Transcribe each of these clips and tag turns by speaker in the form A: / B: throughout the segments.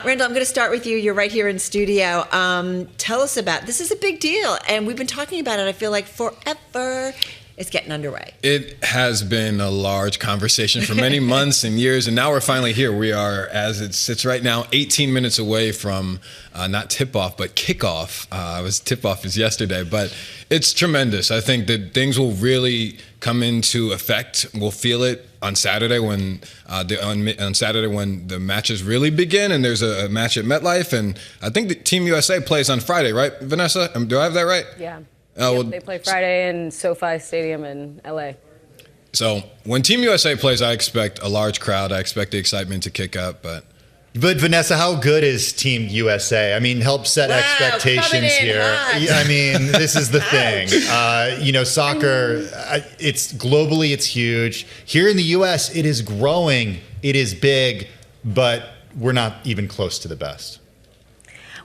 A: Randall, I'm going to start with you. You're right here in studio. Tell us about this. Is a big deal, and we've been talking about it, I feel like, forever. It's getting underway.
B: It has been a large conversation for many months and years, and now we're finally here. We are, as it sits right now, 18 minutes away from not tip-off, but kickoff. Tip-off is yesterday, but it's tremendous. I think that things will really come into effect. We'll feel it on Saturday when the matches really begin, and there's a match at MetLife, and I think the Team USA plays on Friday, right, Vanessa? Do I have that right?
C: Yeah. They play Friday in SoFi Stadium in LA.
B: So when Team USA plays, I expect a large crowd. I expect the excitement to kick up. But
D: Vanessa, how good is Team USA? I mean, help set expectations here. I mean, this is the thing. Soccer, it's globally, it's huge. Here in the US, it is growing. It is big, but we're not even close to the best.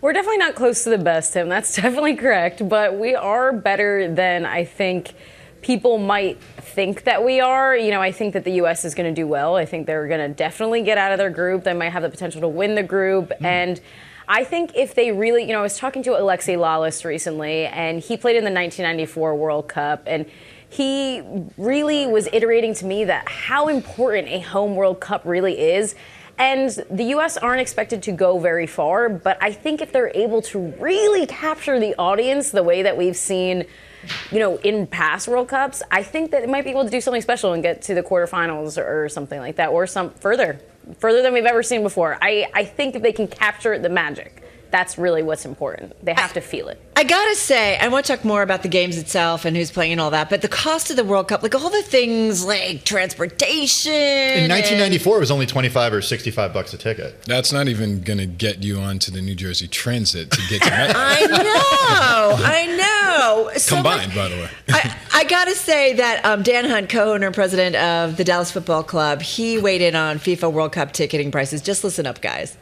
C: We're definitely not close to the best, Tim. That's definitely correct. But we are better than I think people might think that we are. I think that the U.S. is going to do well. I think they're going to definitely get out of their group. They might have the potential to win the group. And I think if they really, I was talking to Alexei Lalas recently, and he played in the 1994 World Cup. And he really was iterating to me that how important a home World Cup really is. And the U.S. aren't expected to go very far, but I think if they're able to really capture the audience the way that we've seen, in past World Cups, I think that it might be able to do something special and get to the quarterfinals or something like that, or some further than we've ever seen before. I think if they can capture the magic, that's really what's important. They have to feel it.
A: I gotta say, I want to talk more about the games itself and who's playing and all that, but the cost of the World Cup, like all the things like transportation.
D: In 1994, it was only $25 or $65 a ticket.
B: That's not even going to get you onto the New Jersey Transit to get to Met.
A: I know. So
B: combined, by the way.
A: I gotta say that Dan Hunt, co-owner and president of the Dallas Football Club, he weighed in on FIFA World Cup ticketing prices. Just listen up, guys.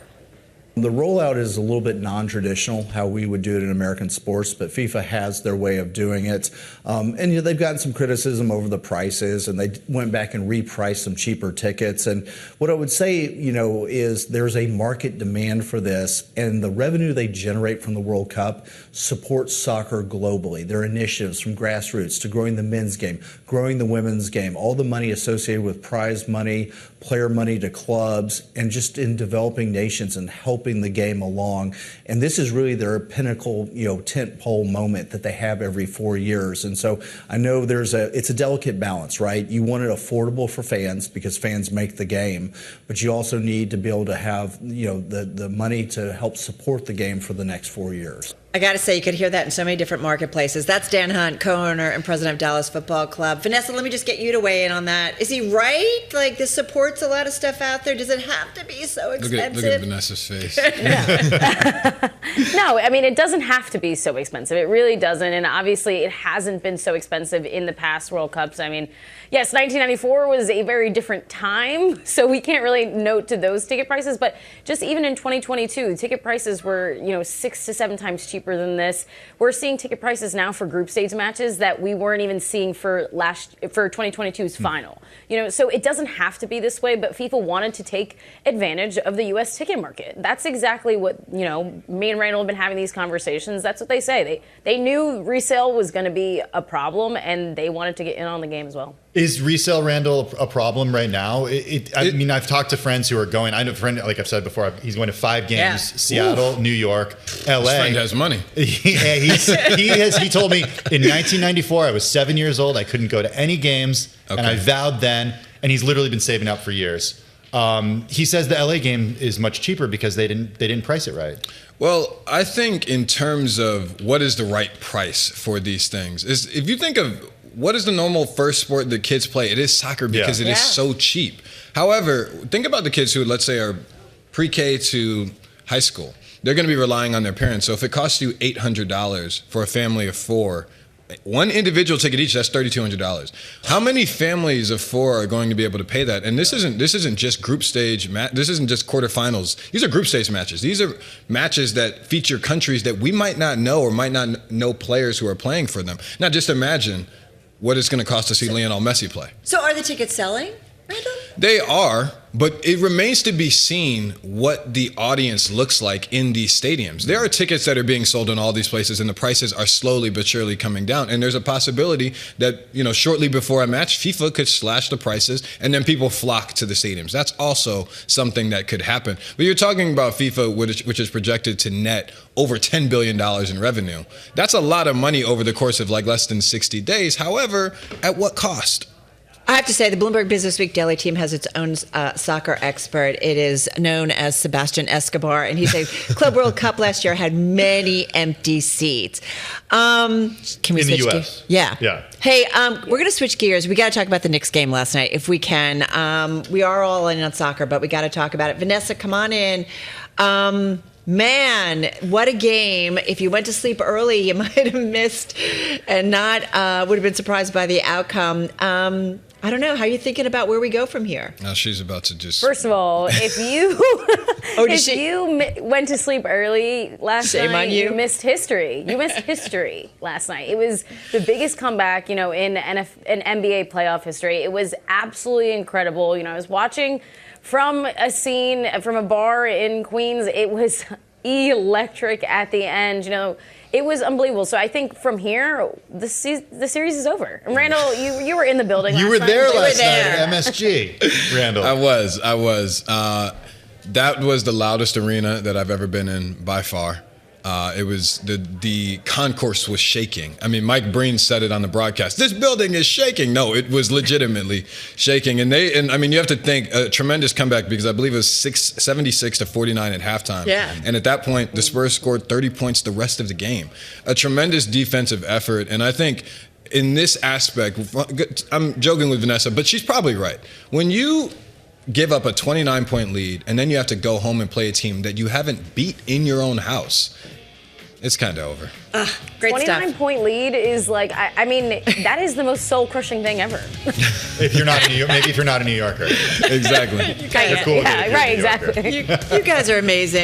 E: The rollout is a little bit non-traditional, how we would do it in American sports, but FIFA has their way of doing it. And they've gotten some criticism over the prices, and they went back and repriced some cheaper tickets. And what I would say, is there's a market demand for this, and the revenue they generate from the World Cup supports soccer globally. Their initiatives from grassroots to growing the men's game, growing the women's game, all the money associated with prize money, player money to clubs, and just in developing nations and helping the game along. And this is really their pinnacle, tent pole moment that they have every 4 years. And so I know it's a delicate balance, right? You want it affordable for fans because fans make the game, but you also need to be able to have, the money to help support the game for the next 4 years.
A: I got to say, you could hear that in so many different marketplaces. That's Dan Hunt, co-owner and president of Dallas Football Club. Vanessa, let me just get you to weigh in on that. Is he right? Like, this supports a lot of stuff out there. Does it have to be so expensive?
B: Look at Vanessa's face.
C: No, I mean, it doesn't have to be so expensive. It really doesn't. And obviously, it hasn't been so expensive in the past World Cups. I mean, yes, 1994 was a very different time, so we can't really note to those ticket prices. But just even in 2022, ticket prices were, 6 to 7 times cheaper than this. We're seeing ticket prices now for group stage matches that we weren't even seeing for 2022's final. So it doesn't have to be this way, but FIFA wanted to take advantage of the U.S. ticket market. That's exactly what, me and Randall have been having these conversations. That's what they say. They knew resale was going to be a problem, and they wanted to get in on the game as well.
D: Is resale, Randall, a problem right now? I mean, I've talked to friends who are going. I know a friend, like I've said before, he's going to 5 games, yeah. Seattle, New York, LA.
B: His friend has money.
D: He told me in 1994, I was 7 years old. I couldn't go to any games, and I vowed then, and he's literally been saving up for years. He says the LA game is much cheaper because they didn't price it right.
B: Well, I think in terms of what is the right price for these things, is if you think of what is the normal first sport that kids play, it is soccer because it is so cheap. However, think about the kids who, let's say, are pre-K to high school. They're going to be relying on their parents. So if it costs you $800 for a family of 4, one individual ticket each, that's $3,200. How many families of 4 are going to be able to pay that? And this isn't just group stage. This isn't just quarterfinals. These are group stage matches. These are matches that feature countries that we might not know or might not know players who are playing for them. Now, just imagine what it's going to cost to see Lionel Messi play.
A: So are the tickets selling, Randall?
B: They are. But it remains to be seen what the audience looks like in these stadiums. There are tickets that are being sold in all these places, and the prices are slowly but surely coming down. And there's a possibility that, shortly before a match, FIFA could slash the prices, and then people flock to the stadiums. That's also something that could happen. But you're talking about FIFA, which is projected to net over $10 billion in revenue. That's a lot of money over the course of less than 60 days. However, at what cost?
A: I have to say, the Bloomberg Business Week Daily team has its own soccer expert. It is known as Sebastian Escobar, and he said Club World Cup last year had many empty seats. Can we switch
D: the US?
A: gears? Yeah. Hey, we're going to switch gears. We got to talk about the Knicks game last night, if we can. We are all in on soccer, but we got to talk about it. Vanessa, come on in. Man, what a game. If you went to sleep early, you might have missed and not would have been surprised by the outcome. I don't know. How are you thinking about where we go from here?
B: Now she's about to just...
C: First of all, if you went to sleep early last night, you missed history. You missed history last night. It was the biggest comeback, in NBA playoff history. It was absolutely incredible. I was watching from a bar in Queens. It was electric at the end. It was unbelievable. So I think from here, the series is over. And Randall, you were in the building.
D: You were there last night at MSG, Randall.
B: I was. That was the loudest arena that I've ever been in by far. It was the concourse was shaking. I mean, Mike Breen said it on the broadcast. This building is shaking. No, it was legitimately shaking. And you have to think a tremendous comeback because I believe it was 76-49 at halftime.
A: Yeah.
B: And at that point, the Spurs scored 30 points the rest of the game. A tremendous defensive effort. And I think in this aspect, I'm joking with Vanessa, but she's probably right. When you give up a 29-point lead, and then you have to go home and play a team that you haven't beat in your own house, it's kind of over.
A: Great
C: 29-point lead is that is the most soul-crushing thing ever.
D: If you're not a New Yorker.
B: Exactly.
D: You're cool.
C: Yeah, right, exactly.
A: You guys are amazing.